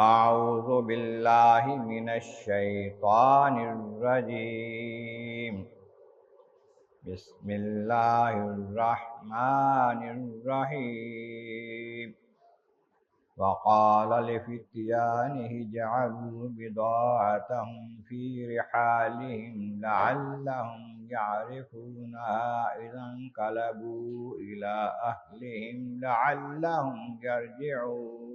اعوذ باللہ من الشیطان الرجیم بسم اللہ الرحمن الرحیم وقال لفتيانه اجعلوا بضاعتهم في رحالهم لعلهم يعرفونها إذا انقلبوا إلى أهلهم لعلهم يرجعون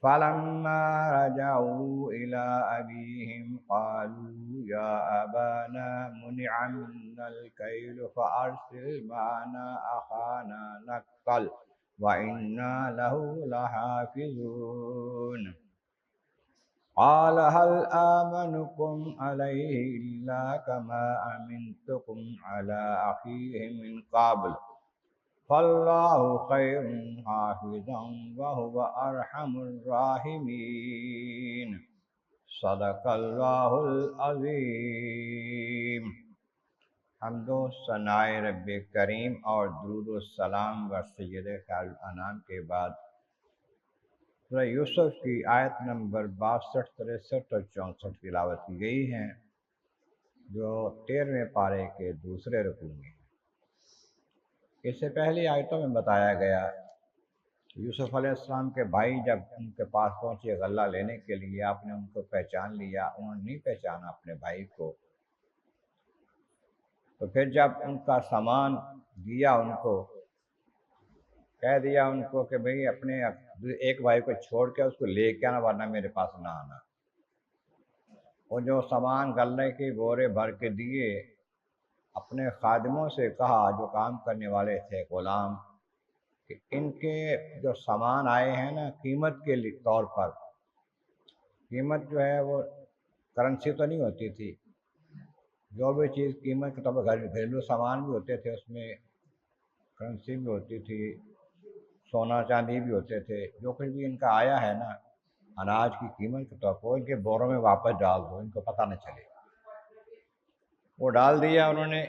فلما رجعوا إلى أبيهم قالوا يا أبانا منع منا الكيل فأرسل معنا أخانا نكتل وإنا له لحافظون قال هل آمنكم عليه إلا كما أمنتكم على أخيه من قبل فاللہ خیر حافظا وهو ارحم الراحمین صدق اللہ العظیم۔ حمد و ثناء رب کریم اور درود و سلام و سید خیر الانام کے بعد سورہ یوسف کی آیت نمبر 62، 63 اور 64 تلاوت کی گئی ہیں، جو 13ویں پارے کے دوسرے رکوع میں۔ اس سے پہلی آیتوں میں بتایا گیا یوسف علیہ السلام کے بھائی جب ان کے پاس پہنچے غلہ لینے کے لیے، آپ نے ان کو پہچان لیا، انہوں نے نہیں پہچانا اپنے بھائی کو۔ تو پھر جب ان کا سامان دیا، ان کو کہہ دیا ان کو کہ بھئی اپنے ایک بھائی کو چھوڑ کے اس کو لے کے آنا ورنہ میرے پاس نہ آنا۔ وہ جو سامان غلے کے بورے بھر کے دیے، اپنے خادموں سے کہا جو کام کرنے والے تھے غلام، کہ ان کے جو سامان آئے ہیں نا قیمت کے طور پر، قیمت جو ہے وہ کرنسی تو نہیں ہوتی تھی، جو بھی چیز قیمت کے طور پر گھریلو سامان بھی ہوتے تھے، اس میں کرنسی بھی ہوتی تھی، سونا چاندی بھی ہوتے تھے، جو کچھ بھی ان کا آیا ہے نا اناج کی قیمت کے طور پر، ان کے بوروں میں واپس ڈال دو، ان کو پتہ نہ چلے۔ وہ ڈال دیا انہوں نے۔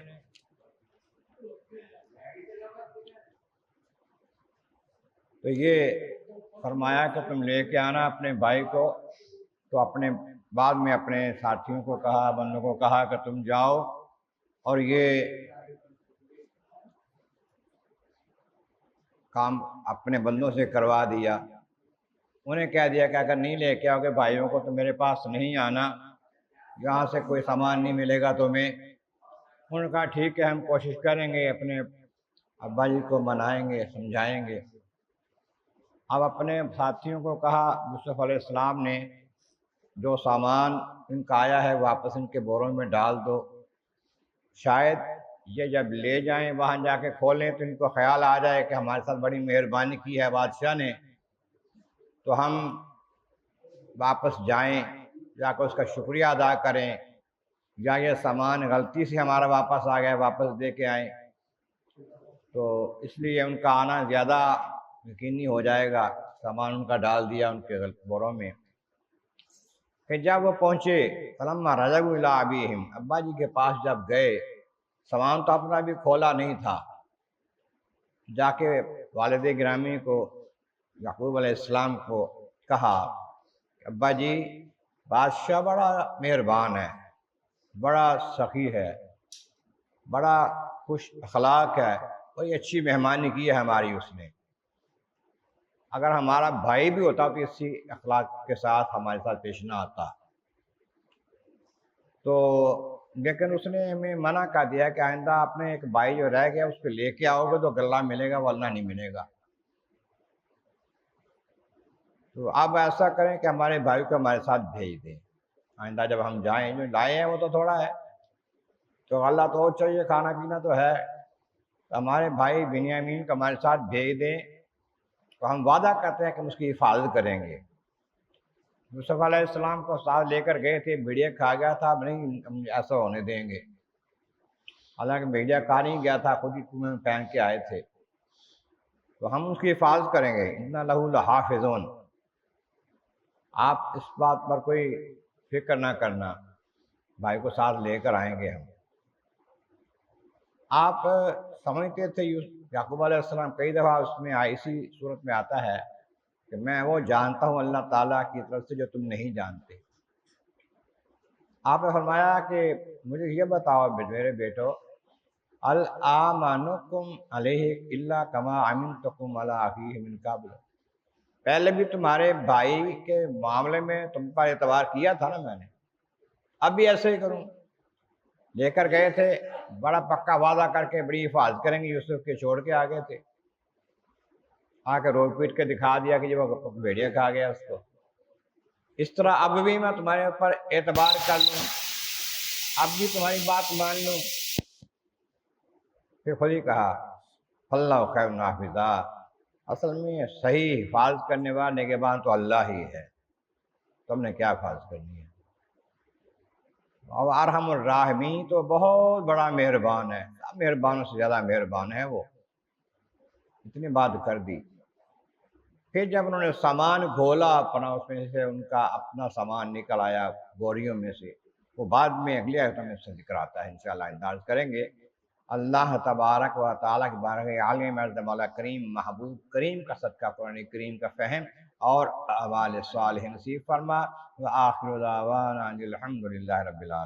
تو یہ فرمایا کہ تم لے کے آنا اپنے بھائی کو۔ تو اپنے بعد میں اپنے ساتھیوں کو کہا، بندوں کو کہا کہ تم جاؤ اور یہ کام اپنے بندوں سے کروا دیا۔ انہیں کہہ دیا کہ اگر نہیں لے کے آؤ گے بھائیوں کو تو میرے پاس نہیں آنا، یہاں سے کوئی سامان نہیں ملے گا تمہیں۔ انہوں نے کہا ٹھیک ہے، ہم کوشش کریں گے، اپنے ابا جی کو منائیں گے، سمجھائیں گے۔ اب اپنے ساتھیوں کو کہا یوسف علیہ السلام نے جو سامان ان کا آیا ہے واپس ان کے بوروں میں ڈال دو، شاید یہ جب لے جائیں وہاں جا کے کھولیں تو ان کو خیال آ جائے کہ ہمارے ساتھ بڑی مہربانی کی ہے بادشاہ نے، تو ہم واپس جائیں، جا کر اس کا شکریہ ادا کریں، یا یہ سامان غلطی سے ہمارا واپس آ گیا واپس دے کے آئیں۔ تو اس لیے ان کا آنا زیادہ یقینی ہو جائے گا۔ سامان ان کا ڈال دیا ان کے بوروں میں۔ کہ جب وہ پہنچے فلما رجعوا الی ابیہم، ابا جی کے پاس جب گئے، سامان تو اپنا بھی کھولا نہیں تھا، جا کے والد گرامی کو یعقوب علیہ السلام کو کہا ابا جی بادشاہ بڑا مہربان ہے، بڑا سخی ہے، بڑا خوش اخلاق ہے، بڑی اچھی مہمانی کی ہے ہماری اس نے۔ اگر ہمارا بھائی بھی ہوتا تو اسی اخلاق کے ساتھ ہمارے ساتھ پیش نہ آتا۔ تو لیکن اس نے ہمیں منع کر دیا کہ آئندہ اپنے ایک بھائی جو رہ گیا اس کو لے کے آؤ گے تو غلہ ملے گا ورنہ نہیں ملے گا۔ تو اب ایسا کریں کہ ہمارے بھائی کو ہمارے ساتھ بھیج دیں، آئندہ جب ہم جائیں، جو لائے ہیں وہ تو تھوڑا ہے، تو غلہ تو چاہیے، کھانا پینا تو ہے، تو ہمارے بھائی بنیامین کو ہمارے ساتھ بھیج دیں، تو ہم وعدہ کرتے ہیں کہ ہم اس کی حفاظت کریں گے۔ یوسف علیہ السلام کو ساتھ لے کر گئے تھے، بھیڑیا کھا گیا تھا، اب نہیں ہم ایسا ہونے دیں گے۔ حالانکہ بھیڑیا کھا نہیں گیا تھا، خود ہی کنویں میں پہن کے آئے تھے، تو ہم اس کی حفاظت کریں گے۔ اِنَّ لَهُ لَحَافِظُونَ، آپ اس بات پر کوئی فکر نہ کرنا، بھائی کو ساتھ لے کر آئیں گے ہم۔ آپ سمجھتے تھے یعقوب علیہ السلام، کئی دفعہ اس میں اسی صورت میں آتا ہے کہ میں وہ جانتا ہوں اللہ تعالیٰ کی طرف سے جو تم نہیں جانتے۔ آپ نے فرمایا کہ مجھے یہ بتاؤ میرے بیٹو، الامانکم علیہ الا کما امنتکم علی اخیہ من قبل، پہلے بھی تمہارے بھائی کے معاملے میں تم پر اعتبار کیا تھا نا میں نے، اب بھی ایسے ہی کروں؟ لے کر گئے تھے، بڑا پکا وعدہ کر کے بڑی حفاظت کریں گے، یوسف کے چھوڑ کے آ گئے تھے، آ کے روک پیٹ کے دکھا دیا کہ وہ بھیڑیا کھا گیا اس کو۔ اس طرح اب بھی میں تمہارے اوپر اعتبار کر لوں، اب بھی تمہاری بات مان لوں؟ پھر خود ہی کہا اللہ خیر نافذہ، اصل میں صحیح حفاظت کرنے والے نگہبان تو اللہ ہی ہے، تم نے کیا حفاظت کرنی ہے؟ اور ارحم الراحمین تو بہت بڑا مہربان ہے، مہربانوں سے زیادہ مہربان ہے وہ، اتنی بات کر دی۔ پھر جب انہوں نے سامان گھولا اپنا، اس میں سے ان کا اپنا سامان نکل آیا بوریوں میں سے، وہ بعد میں اگلے آیتوں میں سے ذکر آتا ہے، انشاءاللہ انداز کریں گے۔ اللہ تبارک و تعالیٰ کی بارگاہ عالم مرد مولا کریم محبوب کریم کا صدقہ قرآن کریم کا فہم اور اعمال صالح نصیب فرما۔ وآخر دعوانا ان الحمد للہ رب العالمین۔